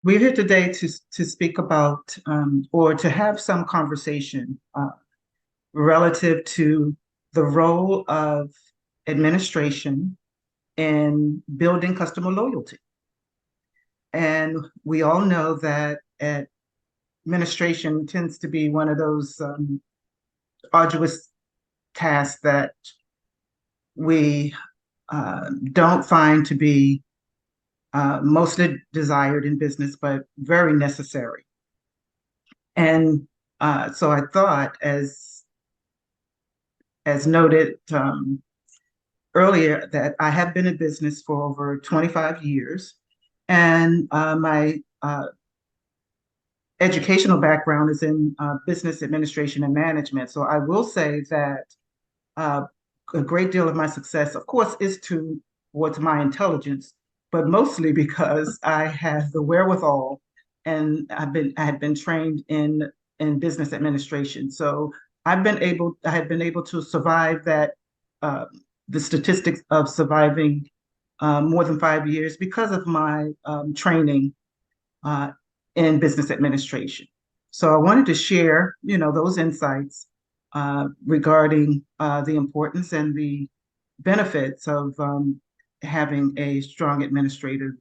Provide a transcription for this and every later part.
We're here today to speak about or to have some conversation relative to the role of administration in building customer loyalty. And we all know that administration tends to be one of those arduous tasks that we don't find to be mostly desired in business, but very necessary. And so I thought, as noted earlier, that I have been in business for over 25 years, and my educational background is in business administration and management. So I will say that a great deal of my success, of course, is towards my intelligence, but mostly because I have the wherewithal, and I had been trained in business administration. So I had been able to survive that the statistics of surviving more than 5 years because of my training in business administration. So I wanted to share, those insights regarding the importance and the benefits of having a strong administrative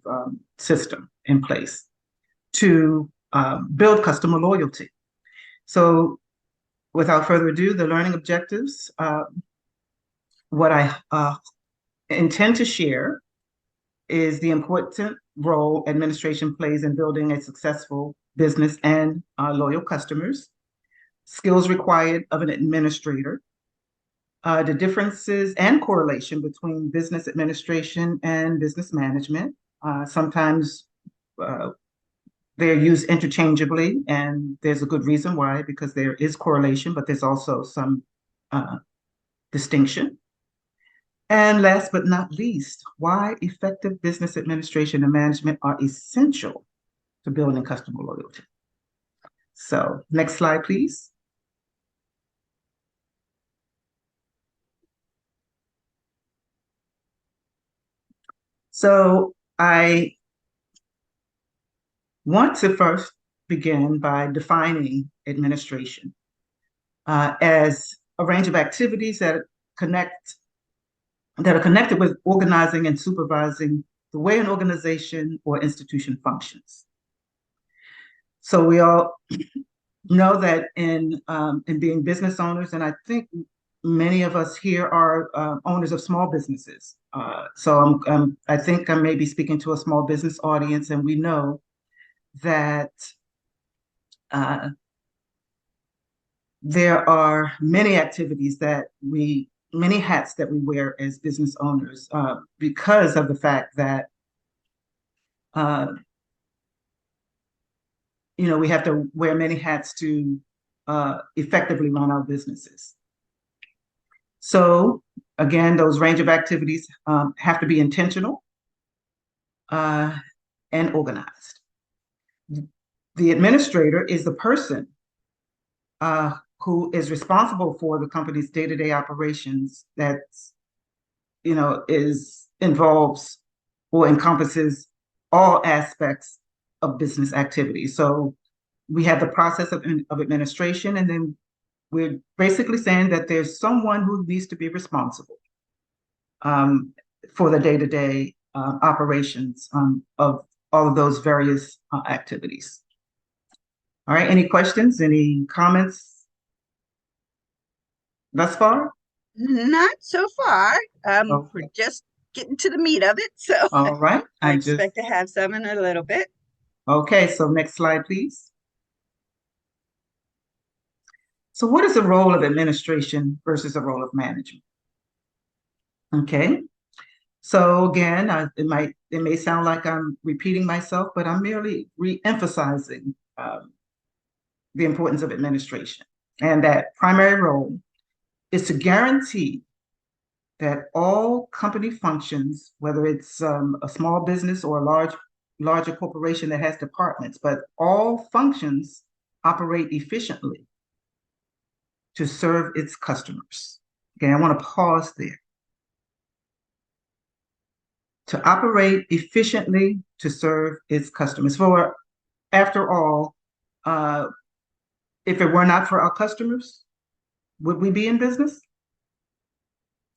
system in place to build customer loyalty. So without further ado, the learning objectives, what I intend to share is the important role administration plays in building a successful business and loyal customers, skills required of an administrator, the differences and correlation between business administration and business management. Sometimes they're used interchangeably, and there's a good reason why, because there is correlation, but there's also some distinction. And last but not least, why effective business administration and management are essential to building customer loyalty. So next slide, please. So I want to first begin by defining administration as a range of activities that are connected with organizing and supervising the way an organization or institution functions. So we all know that in being business owners, and I think many of us here are owners of small businesses. So I think I may be speaking to a small business audience, and we know that there are many activities many hats that we wear as business owners because of the fact that we have to wear many hats to effectively run our businesses. So again, those range of activities have to be intentional and organized. The administrator is the person who is responsible for the company's day-to-day operations that involves or encompasses all aspects of business activity. So we have the process of administration, and then we're basically saying that there's someone who needs to be responsible for the day-to-day operations of all of those various activities. All right, any questions, any comments thus far? Not so far. Okay. We're just getting to the meat of it, so all right. I expect to have some in a little bit. Okay, so next slide, please. So what is the role of administration versus the role of management? Okay, so again, it may sound like I'm repeating myself, but I'm merely re-emphasizing the importance of administration. And that primary role is to guarantee that all company functions, whether it's a small business or a larger corporation that has departments, but all functions operate efficiently to serve its customers. Okay, I want to pause there. To operate efficiently to serve its customers. For after all, uh, if it were not for our customers, would we be in business?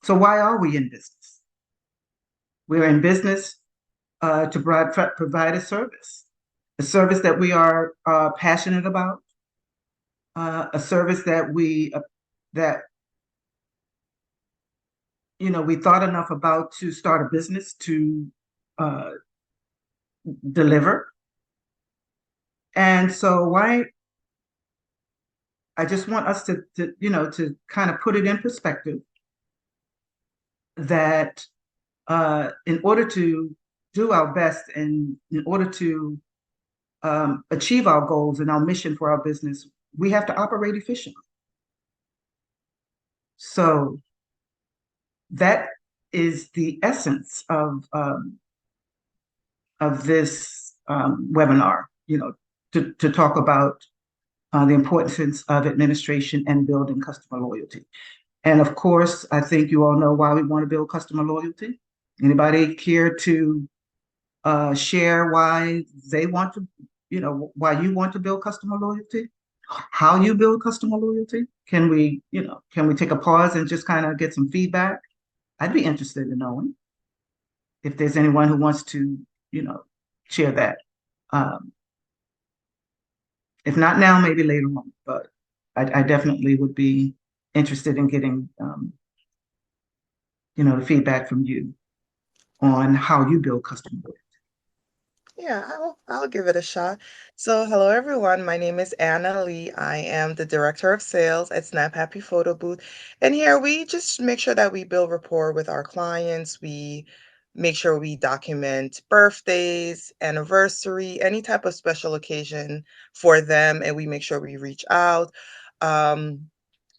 So why are we in business? We're in business to provide a service that we are passionate about, a service that that we thought enough about to start a business to uh, deliver. And so why I just want us to kind of put it in perspective that in order to do our best and in order to achieve our goals and our mission for our business, we have to operate efficiently. So that is the essence of this webinar, to talk about the importance of administration and building customer loyalty. And of course, I think you all know why we want to build customer loyalty. Anybody care to share why they want to, why you want to build customer loyalty? How you build customer loyalty? Can we take a pause and just kind of get some feedback? I'd be interested in knowing if there's anyone who wants to, share that. Um, if not now, maybe later on, but I definitely would be interested in getting, the feedback from you on how you build customer loyalty. Yeah, I'll give it a shot. So, hello everyone. My name is Anna Lee. I am the Director of Sales at Snap Happy Photo Booth. And here we just make sure that we build rapport with our clients. We make sure we document birthdays, anniversary, any type of special occasion for them, and we make sure we reach out.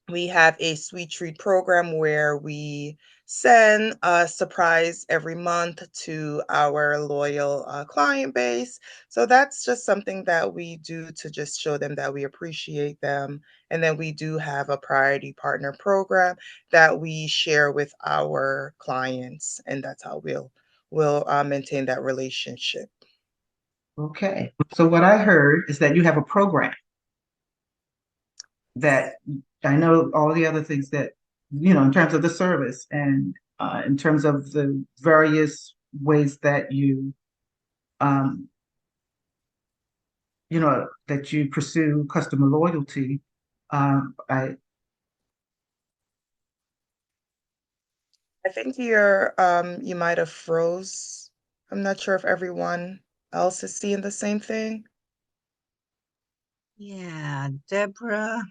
We have a sweet treat program where we send a surprise every month to our loyal client base. So that's just something that we do to just show them that we appreciate them. And then we do have a priority partner program that we share with our clients, and that's how we'll maintain that relationship. Okay. So what I heard is that you have a program that I know all the other things that, in terms of the service and in terms of the various ways that um, that you pursue customer loyalty. I I think you might have froze. I'm not sure if everyone else is seeing the same thing. Yeah, Deborah,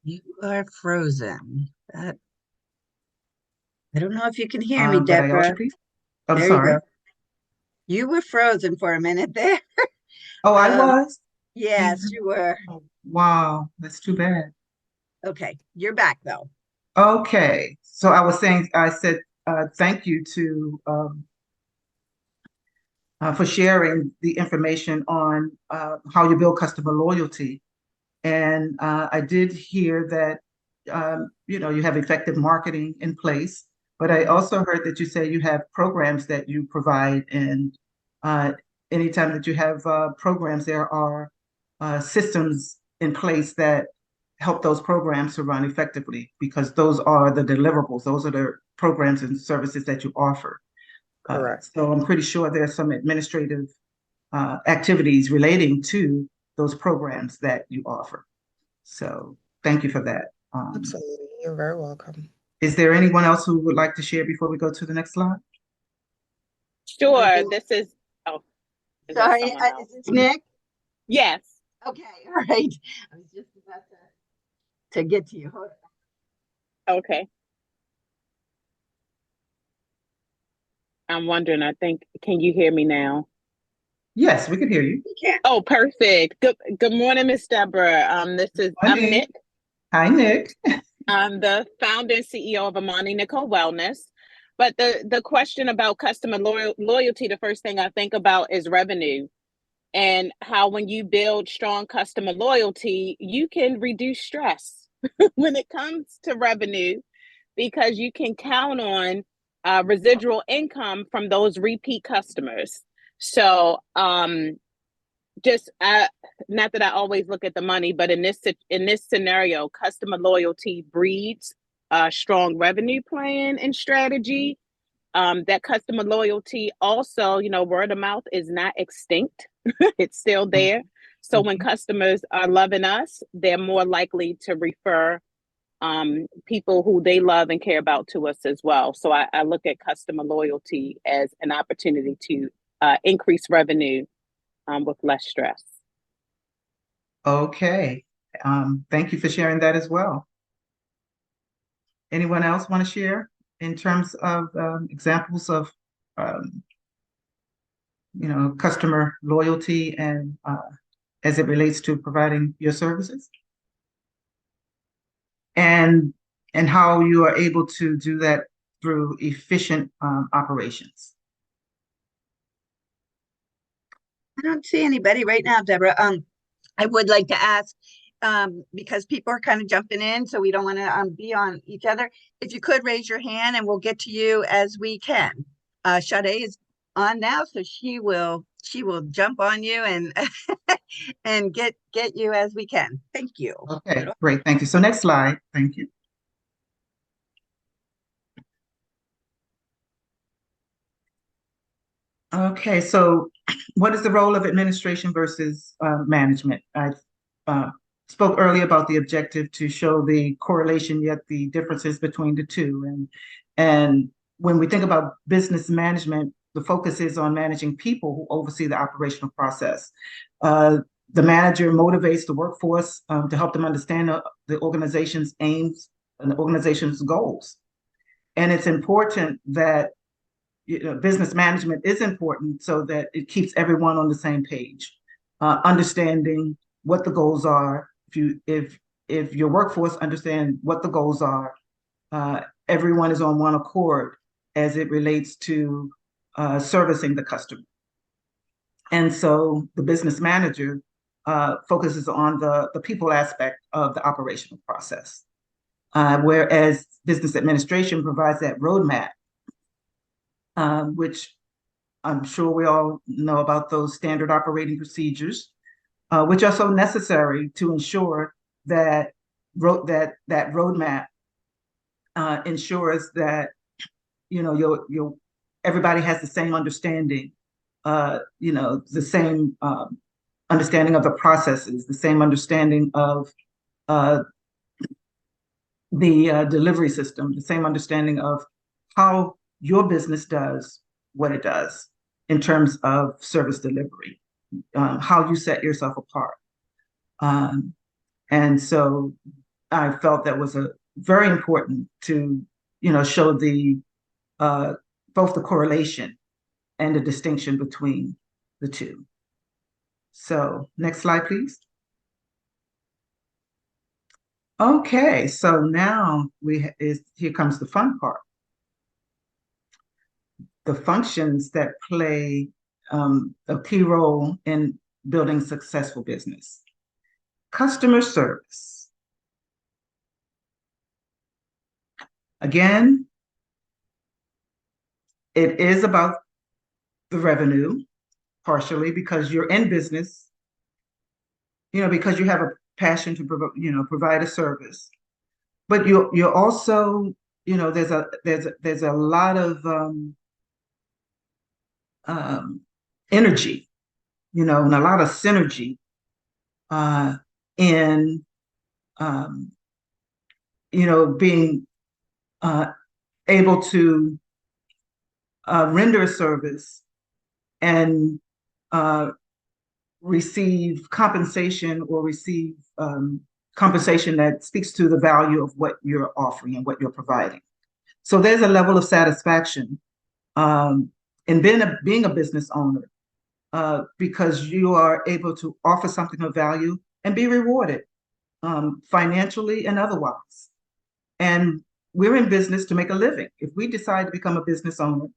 you are frozen. I don't know if you can hear me, but I also Deborah. I'm There you sorry. go. You were frozen for a minute there. Oh, I Um, was. yes, you were. Oh, wow, that's too bad. Okay, you're back though. Okay, so I said thank you for sharing the information on how you build customer loyalty. And I did hear that you have effective marketing in place, but I also heard that you say you have programs that you provide, and uh, anytime that you have programs, there are systems in place that help those programs to run effectively because those are the deliverables, those are the programs and services that you offer. Correct. So I'm pretty sure there's some administrative activities relating to those programs that you offer. So thank you for that. Absolutely. You're very welcome. Is there anyone else who would like to share before we go to the next slide? Sure. This is, oh, is that Sorry, someone else? is this Nick? Yes. Okay, all right. I was just about to get to you. Hold on. Okay. I'm wondering, can you hear me now? Yes, we can hear you. You can. Oh, perfect. Good morning, Miss Deborah. I'm Morning. Nick. Hi, Nick. I'm the founder and CEO of Amani Nicole Wellness. But the question about customer loyalty, the first thing I think about is revenue, and how when you build strong customer loyalty, you can reduce stress when it comes to revenue because you can count on residual income from those repeat customers. So just not that I always look at the money, but in this scenario, customer loyalty breeds a strong revenue plan and strategy. That customer loyalty also, word of mouth is not extinct. It's still there. So when customers are loving us, they're more likely to refer people who they love and care about to us as well. So I look at customer loyalty as an opportunity to increase revenue with less stress. Okay. Thank you for sharing that as well. Anyone else want to share in terms of examples of customer loyalty and as it relates to providing your services? And how you are able to do that through efficient operations. I don't see anybody right now, Deborah. I would like to ask, because people are kind of jumping in, so we don't want to be on each other. If you could raise your hand and we'll get to you as we can. Sade is on now, so she will jump on you and and get you as we can. Thank you. Okay, great. Thank you. So next slide. Thank you. Okay, so what is the role of administration versus management? I spoke earlier about the objective to show the correlation, yet the differences between the two. And when we think about business management, the focus is on managing people who oversee the operational process. The manager motivates the workforce to help them understand the organization's aims and the organization's goals. And it's important that business management is important so that it keeps everyone on the same page, understanding what the goals are. If your workforce understand what the goals are, everyone is on one accord as it relates to servicing the customer. And so the business manager focuses on the people aspect of the operational process, whereas business administration provides that roadmap, which I'm sure we all know about those standard operating procedures, which are so necessary to ensure that that roadmap ensures that everybody has the same understanding, the same understanding of the processes, the same understanding of the delivery system, the same understanding of how your business does what it does in terms of service delivery, how you set yourself apart. And so I felt that was very important to, show both the correlation and the distinction between the two. So next slide, please. Okay, so now here comes the fun part. The functions that play a key role in building successful business. Customer service. Again, it is about the revenue, partially because you're in business, because you have a passion to provide a service, but you're also, there's a lot of energy, and a lot of synergy in being able to render a service and receive compensation or receive compensation that speaks to the value of what you're offering and what you're providing. So there's a level of satisfaction in being a business owner because you are able to offer something of value and be rewarded financially and otherwise. And we're in business to make a living. If we decide to become a business owner,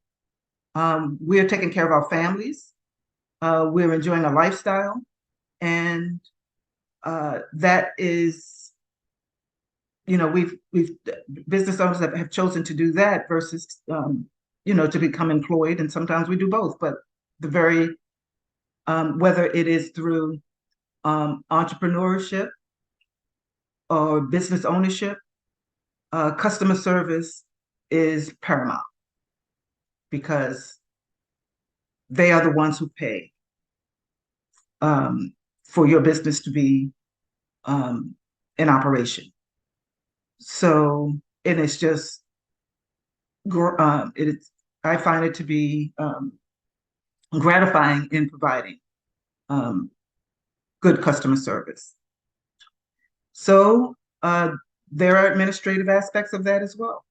we're taking care of our families, we're enjoying a lifestyle, and that is, we've business owners that have chosen to do that versus, to become employed, and sometimes we do both. But the very, whether it is through entrepreneurship or business ownership, customer service is paramount because they are the ones who pay for your business to be in operation. So, and it's just, I find it to be gratifying in providing good customer service. So there are administrative aspects of that as well.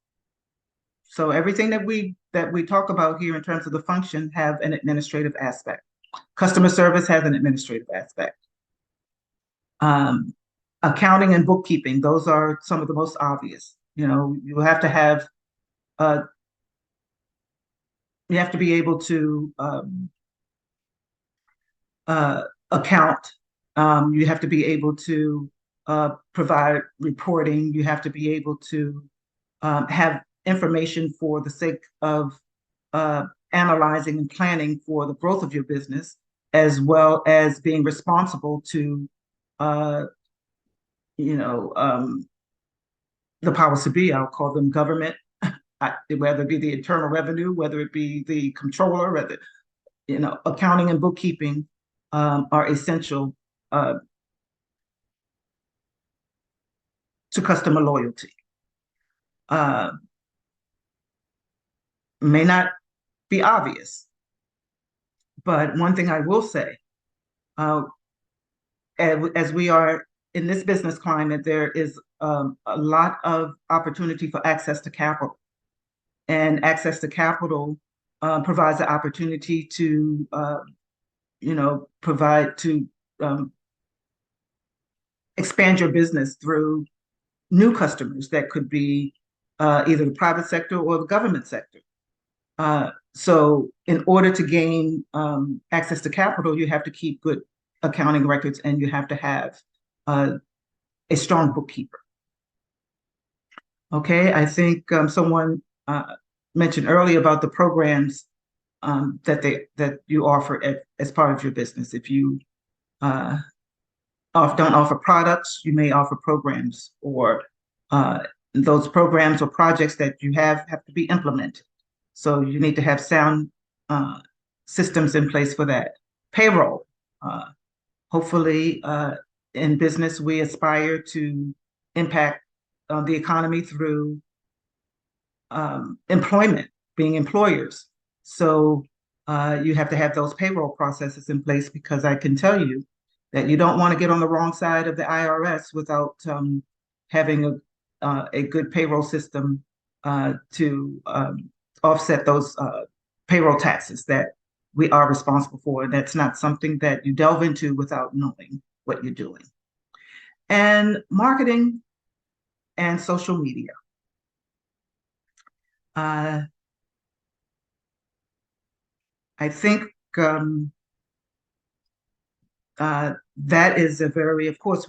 So everything that we talk about here in terms of the function have an administrative aspect. Customer service has an administrative aspect. Accounting and bookkeeping, those are some of the most obvious. You know, you have to have, you have to be able to account. You have to be able to provide reporting. You have to be able to have information for the sake of analyzing and planning for the growth of your business, as well as being responsible to, the powers to be. I'll call them government, whether it be the Internal Revenue, whether it be the controller, whether, accounting and bookkeeping are essential to customer loyalty. May not be obvious, but one thing I will say, as we are in this business climate, there is a lot of opportunity for access to capital, and access to capital provides the opportunity to, expand your business through new customers that could be either the private sector or the government sector. So in order to gain access to capital, you have to keep good accounting records, and you have to have a strong bookkeeper. Okay, I think someone mentioned earlier about the programs that you offer as part of your business. If you don't offer products, you may offer programs, or those programs or projects that you have to be implemented. So you need to have sound systems in place for that. Payroll. Hopefully, in business, we aspire to impact the economy through employment, being employers. So you have to have those payroll processes in place, because I can tell you that you don't want to get on the wrong side of the IRS without having a good payroll system to offset those payroll taxes that we are responsible for. And that's not something that you delve into without knowing what you're doing. And marketing and social media. I think that is a very, of course,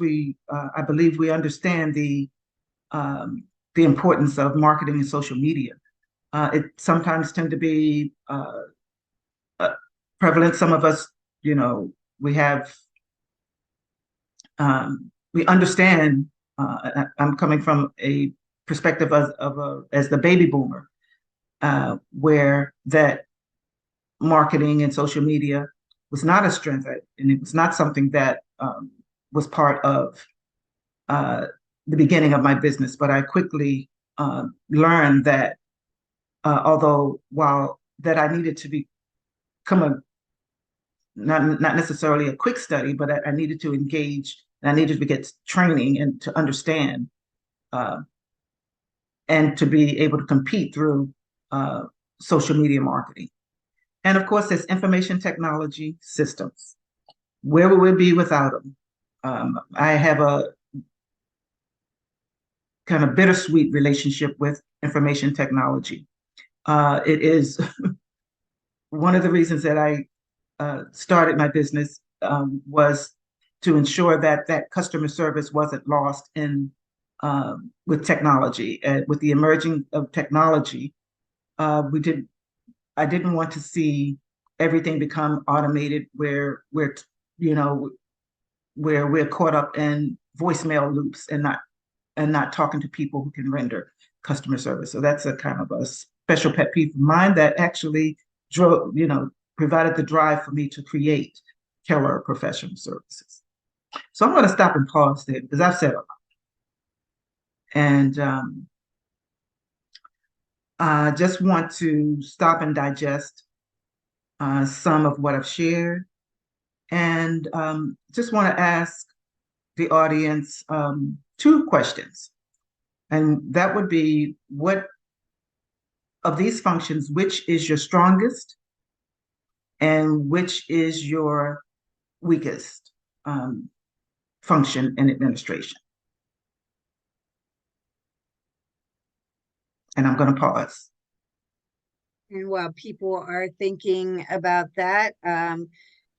I believe we understand the importance of marketing and social media. It sometimes tend to be prevalent. Some of us, we have, we understand. I'm coming from a perspective as the baby boomer, where that marketing and social media was not a strength, and it was not something that was part of the beginning of my business. But I quickly learned that while that I needed to become not necessarily a quick study, but I needed to engage, and I needed to get training and to understand and to be able to compete through social media marketing. And of course, there's information technology systems. Where would we be without them? I have a kind of bittersweet relationship with information technology. It is one of the reasons that I started my business was to ensure that customer service wasn't lost with technology. With the emerging of technology, I didn't want to see everything become automated where you know, where we're caught up in voicemail loops and not talking to people who can render customer service. So that's a kind of a special pet peeve of mine that actually drove, provided the drive for me to create Keller Professional Services. So I'm going to stop and pause there because I've said a lot. And I just want to stop and digest some of what I've shared. And just want to ask the audience two questions. And that would be, what of these functions, which is your strongest and which is your weakest function in administration? And I'm going to pause. And while people are thinking about that,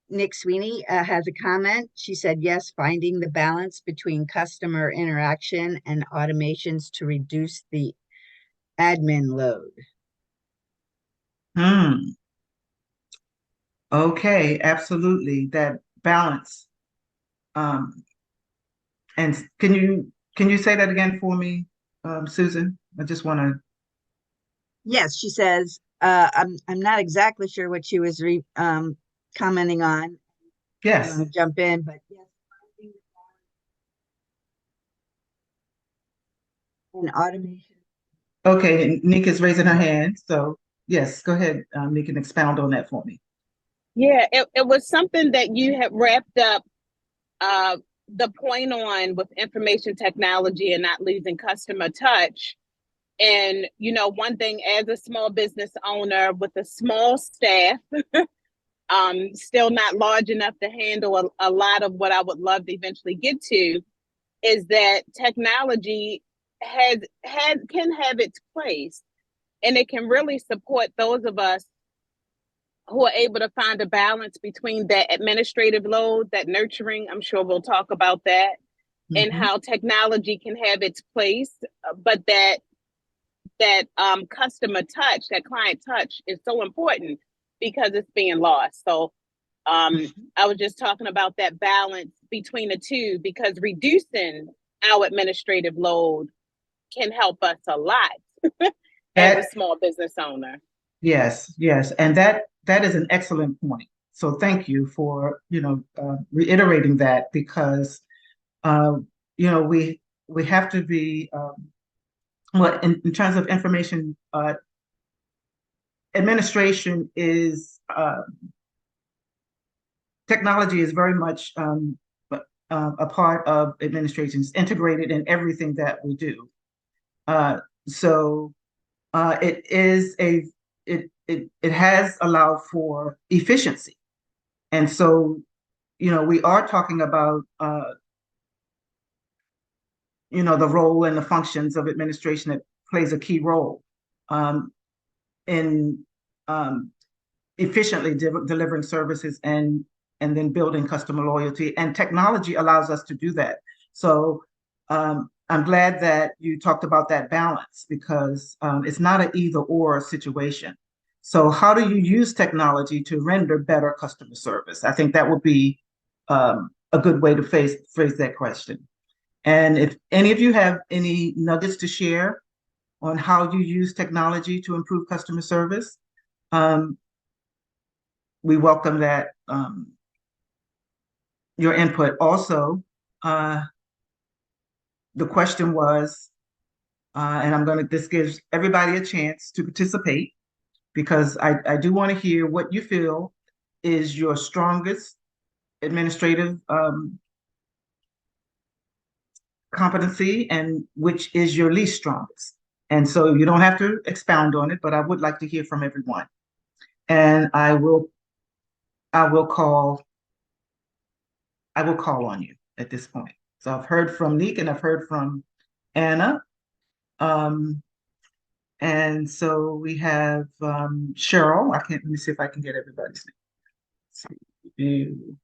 Nick Sweeney has a comment. She said, yes, finding the balance between customer interaction and automations to reduce the admin load. Okay, absolutely. That balance. And can you say that again for me, Susan? I just want to. Yes, she says, I'm not exactly sure what she was commenting on. Yes. Jump in, but yes, and automation. Okay, Nika's raising her hand. So yes, go ahead, Nika, and expound on that for me. Yeah, it was something that you had wrapped up the point on with information technology and not losing customer touch. And, one thing as a small business owner with a small staff, still not large enough to handle a lot of what I would love to eventually get to, is that technology can have its place, and it can really support those of us who are able to find a balance between that administrative load, that nurturing. I'm sure we'll talk about that, and how technology can have its place, but that customer touch, that client touch, is so important because it's being lost. So I was just talking about that balance between the two, because reducing our administrative load can help us a lot as a small business owner. Yes, yes. And that is an excellent point. So thank you for, reiterating that, because, we have to be, well, in terms of information, administration is, technology is very much a part of administration. It's integrated in everything that we do. So it is it has allowed for efficiency. And so, we are talking about, the role and the functions of administration that plays a key role in efficiently delivering services and then building customer loyalty. And technology allows us to do that. So I'm glad that you talked about that balance, because it's not an either or situation. So how do you use technology to render better customer service? I think that would be a good way to phrase that question. And if any of you have any nuggets to share on how you use technology to improve customer service, we welcome that, your input. Also, the question was, and this gives everybody a chance to participate, because I do want to hear what you feel is your strongest administrative competency and which is your least strongest. And so you don't have to expound on it, but I would like to hear from everyone. And I will call on you at this point. So I've heard from Nick and I've heard from Anna. And so we have Cheryl. Let me see if I can get everybody's name.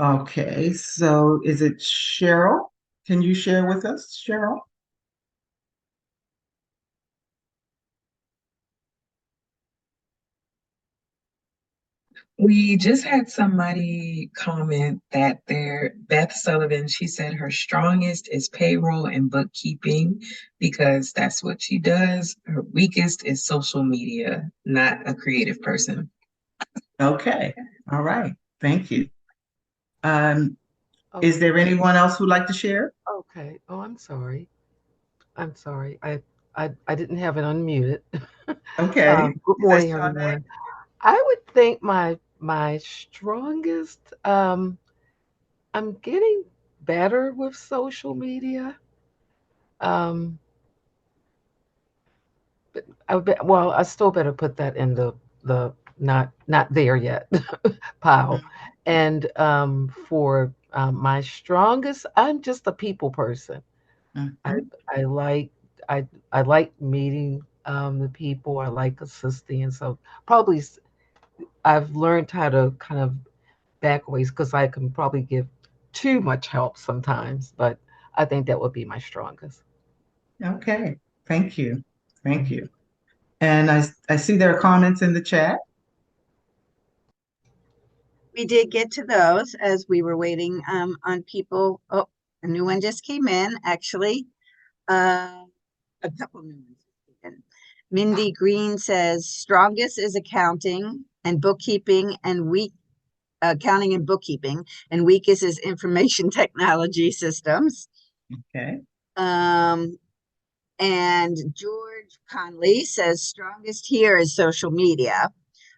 Okay, so is it Cheryl? Can you share with us, Cheryl? We just had somebody comment that Beth Sullivan, she said her strongest is payroll and bookkeeping because that's what she does. Her weakest is social media, not a creative person. Okay. All right. Thank you. Oh, Is there anyone else who'd like to share? okay. Oh, I'm sorry. I'm sorry. I didn't have it unmuted. Okay. Good Is that morning, Shawnee? everyone. I would think my strongest, I'm getting better with social media. Um, but well, I still better put that in the not there yet pile. And for my strongest, I'm just a people person. I Mhm. I like I like meeting the people. I like assisting, and so probably I've learned how to kind of back away because I can probably give too much help sometimes. But I think that would be my strongest. Okay. Thank you. Thank you. And I see there are comments in the chat. We did get to those as we were waiting on people. Oh, a new one just came in, actually. A couple new ones. came in. Mindy Green says strongest is accounting and bookkeeping and accounting and bookkeeping, and weakest is information technology systems. Okay. And George Conley says strongest here is social media.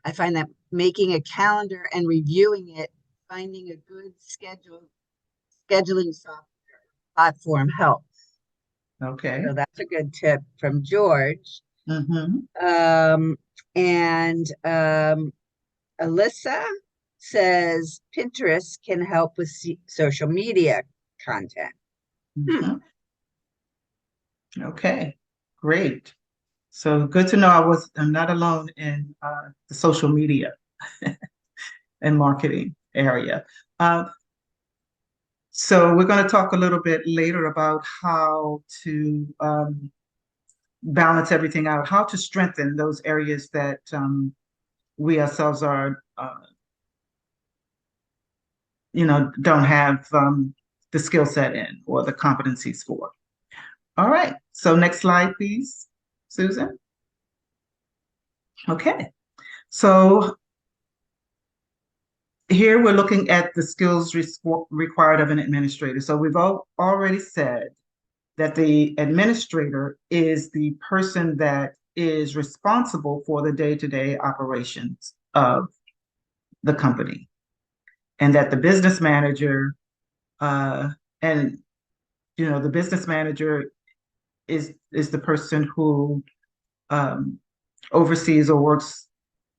I find that making a calendar and reviewing it, finding a good scheduling software platform helps. Okay. So that's a good tip from George. Mm-hmm. And Alyssa says Pinterest can help with social media content. Mm-hmm. Okay. Great. So good to know I'm not alone in the social media and marketing area. Uh, so we're going to talk a little bit later about how to balance everything out, how to strengthen those areas that we ourselves are, don't have the skill set in or the competencies for. All right. So next slide, please, Susan. Okay. So here we're looking at the skills required of an administrator. So we've already said that the administrator is the person that is responsible for the day-to-day operations of the company, and that the business manager and the business manager is the person who oversees or works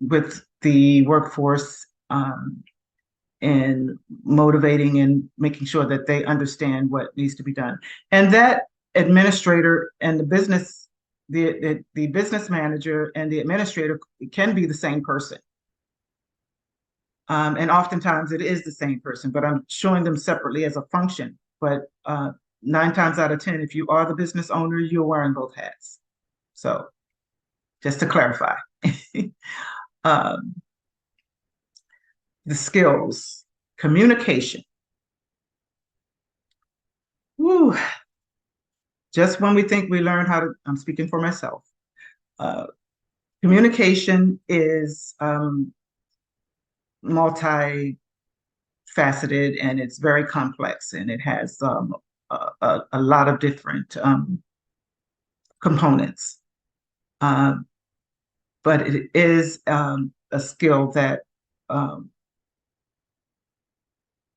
with the workforce and motivating and making sure that they understand what needs to be done. And that administrator and the business manager and the administrator can be the same person. And oftentimes it is the same person, but I'm showing them separately as a function. But 9 times out of 10, if you are the business owner, you're wearing both hats. So just to clarify. The skills, communication. Woo. Just when we think we learn how to, I'm speaking for myself. Communication is multifaceted and it's very complex, and it has a lot of different components. But it is a skill that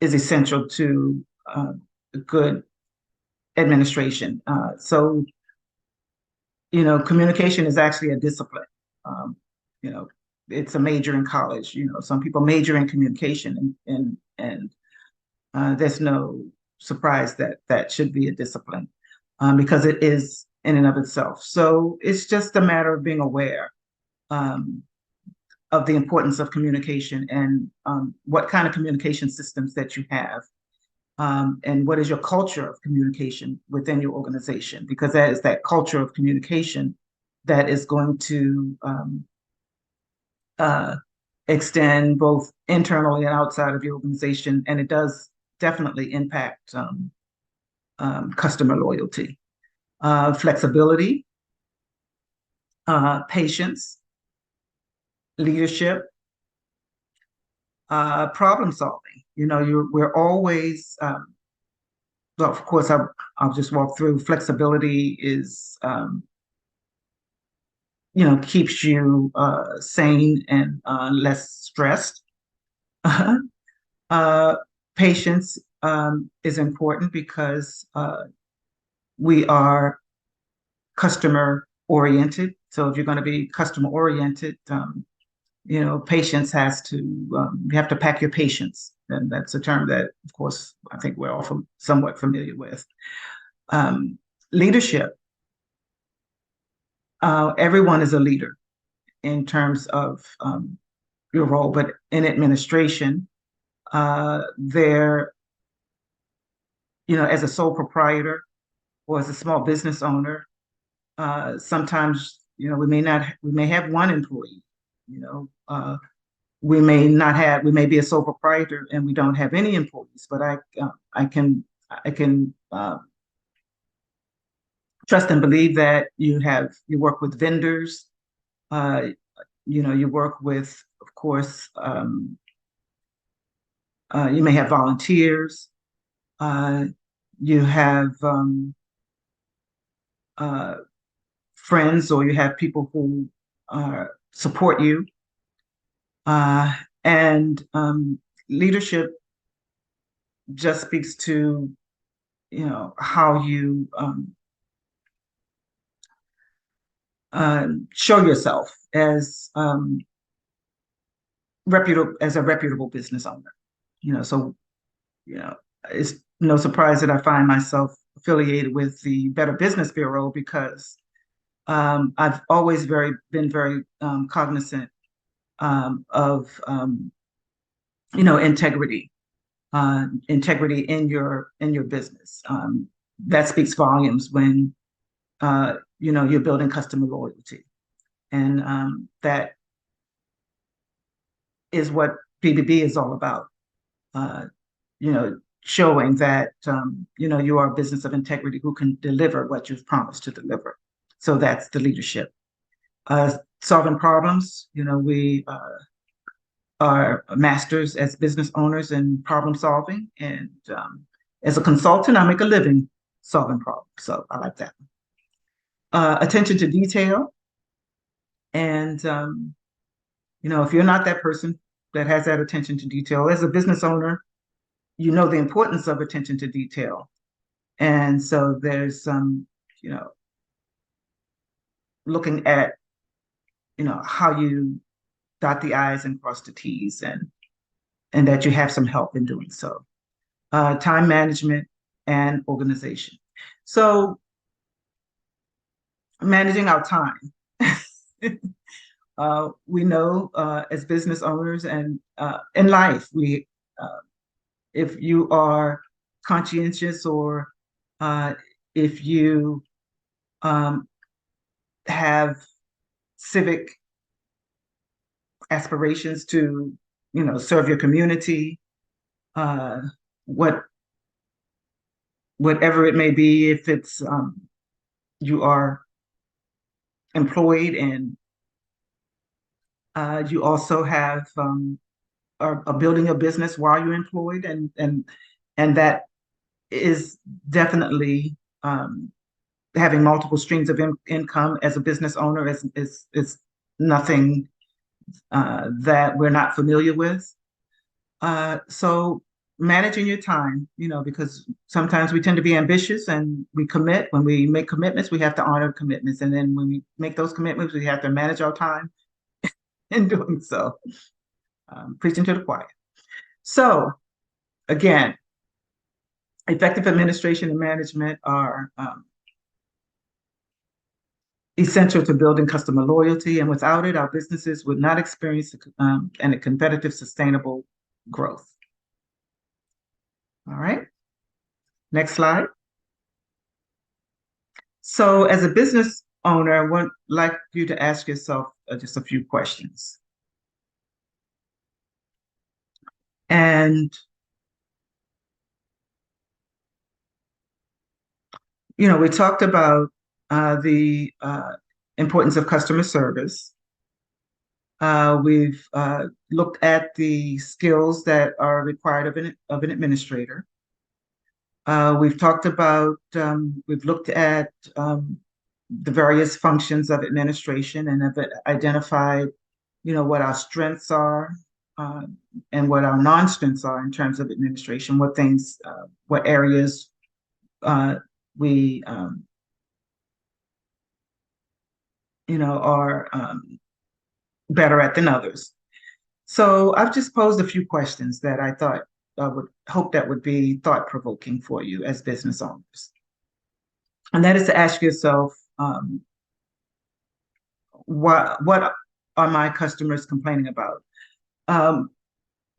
is essential to good administration. So communication is actually a discipline. Um, you know, it's a major in college. Some people major in communication, and there's no surprise that that should be a discipline because it is in and of itself. So it's just a matter of being aware of the importance of communication and what kind of communication systems that you have. And what is your culture of communication within your organization? Because that is that culture of communication that is going to extend both internally and outside of your organization, and it does definitely impact customer loyalty. Flexibility, patience, leadership, problem solving. We're always, well, of course, I'll just walk through. Flexibility is, keeps you sane and less stressed. Patience is important because we are customer oriented. So if you're going to be customer oriented, patience has to, you have to pack your patience. And that's a term that, of course, I think we're all somewhat familiar with. Leadership. Everyone is a leader in terms of your role, but in administration, there, as a sole proprietor or as a small business owner, sometimes, we may have one employee, we may be a sole proprietor and we don't have any employees, but I can trust and believe that you work with vendors, you work with, of course, you may have volunteers, you have friends, or you have people who support you. And leadership just speaks to, how you show yourself as a reputable business owner. So, it's no surprise that I find myself affiliated with the Better Business Bureau because I've always been very cognizant of integrity, integrity in your business. That speaks volumes when you're building customer loyalty, and that is what BBB is all about. Showing that you are a business of integrity who can deliver what you've promised to deliver. So that's the leadership. Solving problems, we are masters as business owners in problem solving, and as a consultant, I make a living solving problems. So I like that. Attention to detail, and if you're not that person that has that attention to detail, as a business owner, the importance of attention to detail. And so there's looking at, how you dot the I's and cross the T's, and that you have some help in doing so. Time management and organization. So managing our time. We know as business owners and in life, if you are conscientious, or if you have civic aspirations to, serve your community, whatever it may be, if it's you are employed, and you also have are building a business while you're employed, and that is definitely having multiple streams of income as a business owner is nothing that we're not familiar with. So managing your time, because sometimes we tend to be ambitious and we commit. When we make commitments, we have to honor commitments. And then when we make those commitments, we have to manage our time in doing so. Preaching to the choir. So again, effective administration and management are essential to building customer loyalty, and without it, our businesses would not experience a competitive, sustainable growth. All right, next slide. So as a business owner, I would like you to ask yourself just a few questions. And, we talked about the importance of customer service. We've looked at the skills that are required of an administrator. We've talked about, we've looked at the various functions of administration and have identified, what our strengths are and what our non-strengths are in terms of administration, what things, what areas we, are better at than others. So I've just posed a few questions that I thought I would hope that would be thought-provoking for you as business owners. And that is to ask yourself, what are my customers complaining about?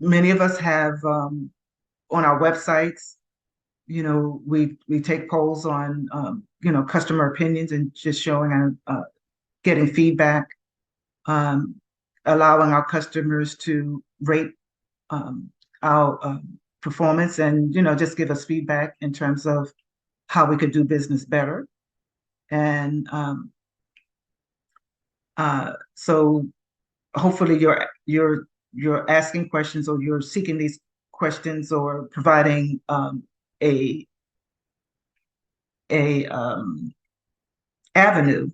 Many of us have on our websites, we take polls on, customer opinions and just showing getting feedback, allowing our customers to rate our performance and, just give us feedback in terms of how we could do business better. And so hopefully you're asking questions, or you're seeking these questions, or providing a avenue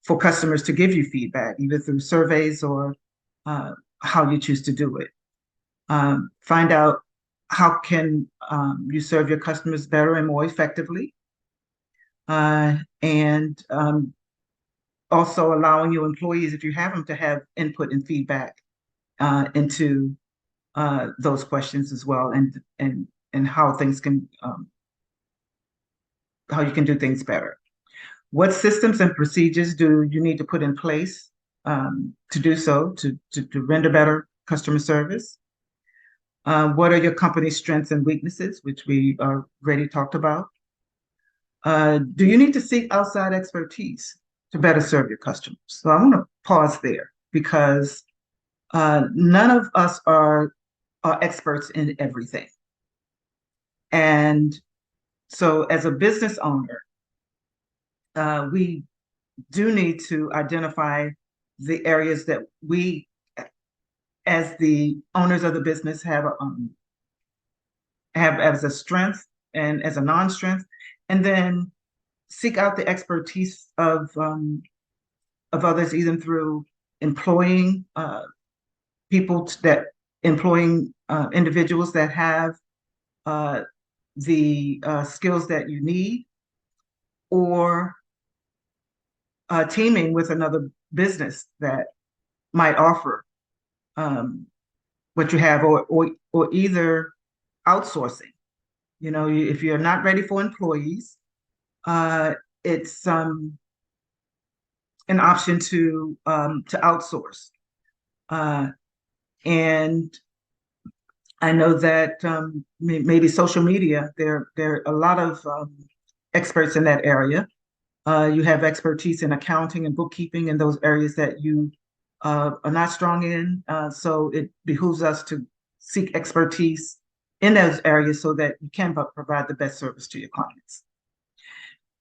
for customers to give you feedback, either through surveys or how you choose to do it. Find out how can you serve your customers better and more effectively, and also allowing your employees, if you have them, to have input and feedback into those questions as well, and how things can how you can do things better. What systems and procedures do you need to put in place to do so, to render better customer service? What are your company's strengths and weaknesses, which we already talked about? Do you need to seek outside expertise to better serve your customers? So I want to pause there, because none of us are experts in everything. And so as a business owner, we do need to identify the areas that we, as the owners of the business, have as a strength and as a non-strength, and then seek out the expertise of others, either through employing individuals that have the skills that you need, or teaming with another business that might offer what you have, or either outsourcing. If you're not ready for employees, it's an option to outsource. And I know that maybe social media, there are a lot of experts in that area. You have expertise in accounting and bookkeeping in those areas that you are not strong in. So it behooves us to seek expertise in those areas so that you can provide the best service to your clients.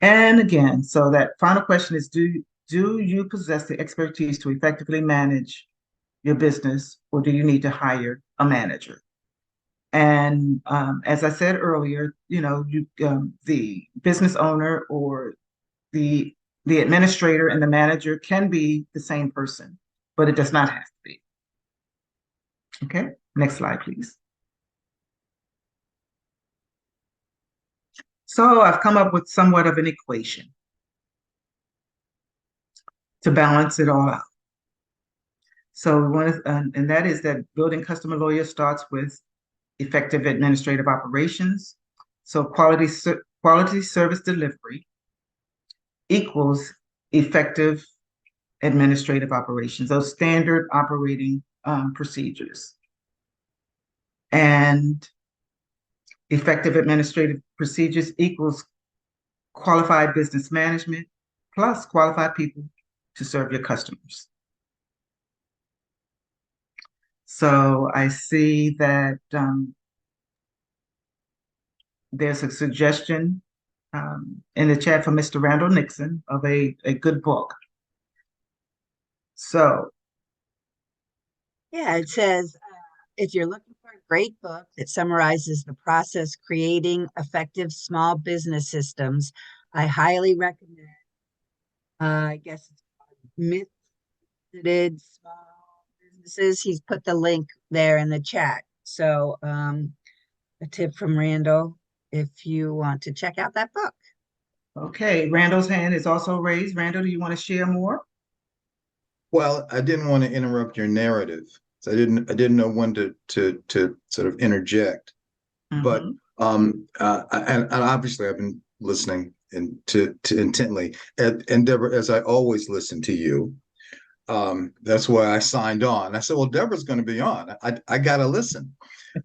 And again, so that final question is, do you possess the expertise to effectively manage your business, or do you need to hire a manager? And as I said earlier, the business owner or the administrator and the manager can be the same person, but it does not have to be. Okay, next slide, please. So I've come up with somewhat of an equation to balance it all out. So we want to, and that is that building customer loyalty starts with effective administrative operations. So quality service delivery equals effective administrative operations, those standard operating procedures. And effective administrative procedures equals qualified business management plus qualified people to serve your customers. So I see that there's a suggestion in the chat for Mr. Randall Nixon of a good book. So, Yeah, it says, if you're looking for a great book that summarizes the process creating effective small business systems, I highly recommend, I guess it's called Myth Small Businesses. He's put the link there in the chat. So, a tip from Randall, if you want to check out that book. okay, Randall's hand is also raised. Randall, do you want to share more? Well, I didn't want to interrupt your narrative. So I didn't know when to sort of interject. But and obviously I've been listening to intently. And Deborah, as I always listen to you, that's why I signed on. I said, well, Deborah's going to be on. I got to listen.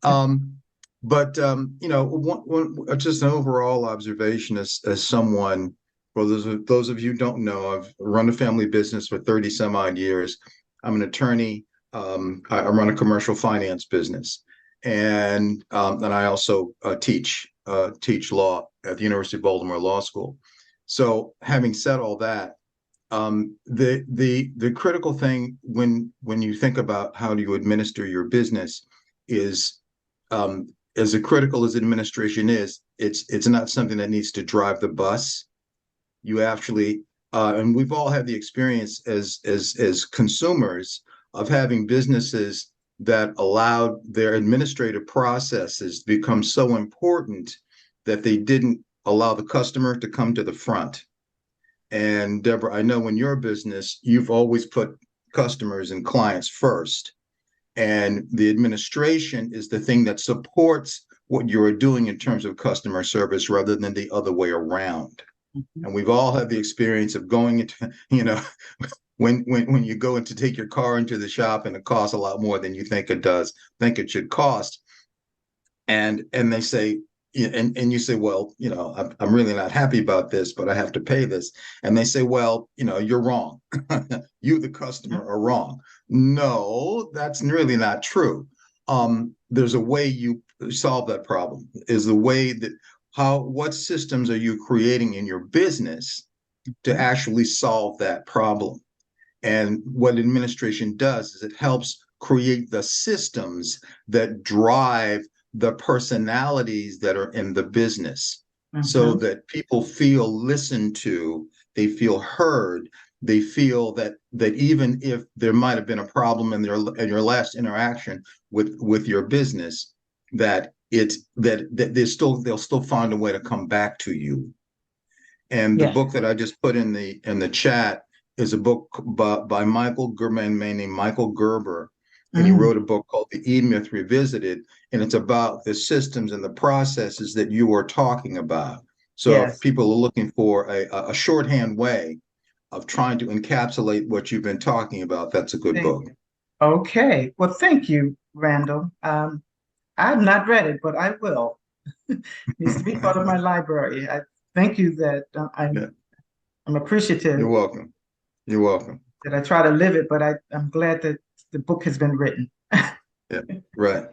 But you know, just an overall observation as someone, well, those of you who don't know, I've run a family business for 30 some odd years. I'm an attorney. I run a commercial finance business, and I also teach law at the University of Baltimore Law School. So, having said all that, the critical thing when you think about how do you administer your business is, as critical as administration is, it's not something that needs to drive the bus. You actually, and we've all had the experience as consumers of having businesses that allowed their administrative processes to become so important that they didn't allow the customer to come to the front. And Deborah, I know in your business, you've always put customers and clients first. And the administration is the thing that supports what you're doing in terms of customer service rather than the other way around. And we've all had the experience of going into, you know, when you go in to take your car into the shop and it costs a lot more than you think it does, think it should cost. And they say, and you say, well, you know, I'm really not happy about this, but I have to pay this. And they say, well, you know, you're wrong. You, the customer, are wrong. No, that's really not true. There's a way you solve that problem. Is the way that what systems are you creating in your business to actually solve that problem? And what administration does is it helps create the systems that drive the personalities that are in the business, so that people feel listened to, they feel heard, they feel that even if there might have been a problem in your last interaction with your business, that they'll still find a way to come back to you. And the book that I just put in the chat is a book by Michael Gerber, a man named Michael Gerber. And he wrote a book called The E-Myth Revisited, and it's about the systems and the processes that you are talking about. So if people are looking for a shorthand way of trying to encapsulate what you've been talking about, that's a good book. Okay. Well, thank you, Randall. I've not read it, but I will. It needs to be part of my library. I thank you that I'm appreciative. You're welcome. You're welcome. That I try to live it, but I'm glad that the book has been written. Yeah, right.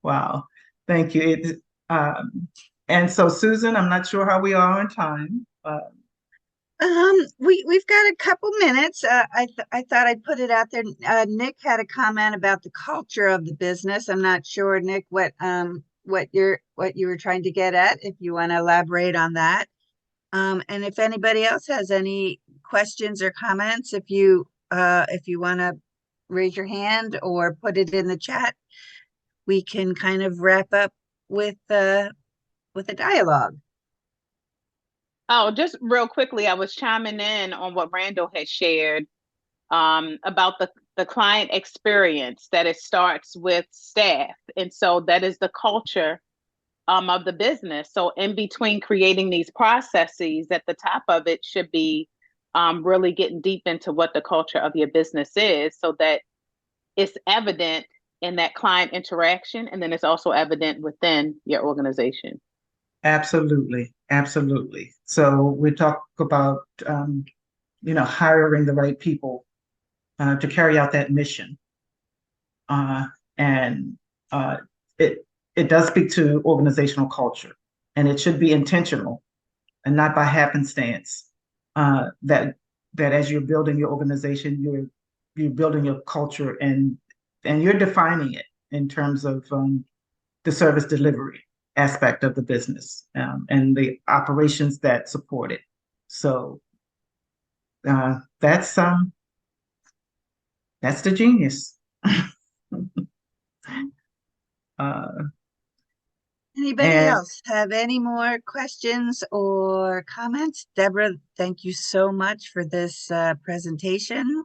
Wow. Thank you. And so, Susan, I'm not sure how we are on time. We've got a couple minutes. I thought I'd put it out there. Nick had a comment about the culture of the business. I'm not sure, Nick, what you were trying to get at, if you want to elaborate on that. And if anybody else has any questions or comments, if you want to raise your hand or put it in the chat, we can kind of wrap up with a dialogue. Oh, just real quickly, I was chiming in on what Randall had shared about the client experience, that it starts with staff. And so that is the culture of the business. So in between creating these processes, at the top of it should be really getting deep into what the culture of your business is, so that it's evident in that client interaction, and then it's also evident within your organization. Absolutely. Absolutely. So we talk about, hiring the right people to carry out that mission. and it does speak to organizational culture, and it should be intentional and not by happenstance. That as you're building your organization, you're building your culture, and you're defining it in terms of the service delivery aspect of the business, and the operations that support it. So that's the genius. Anybody And else have any more questions or comments? Deborah, thank you so much for this presentation.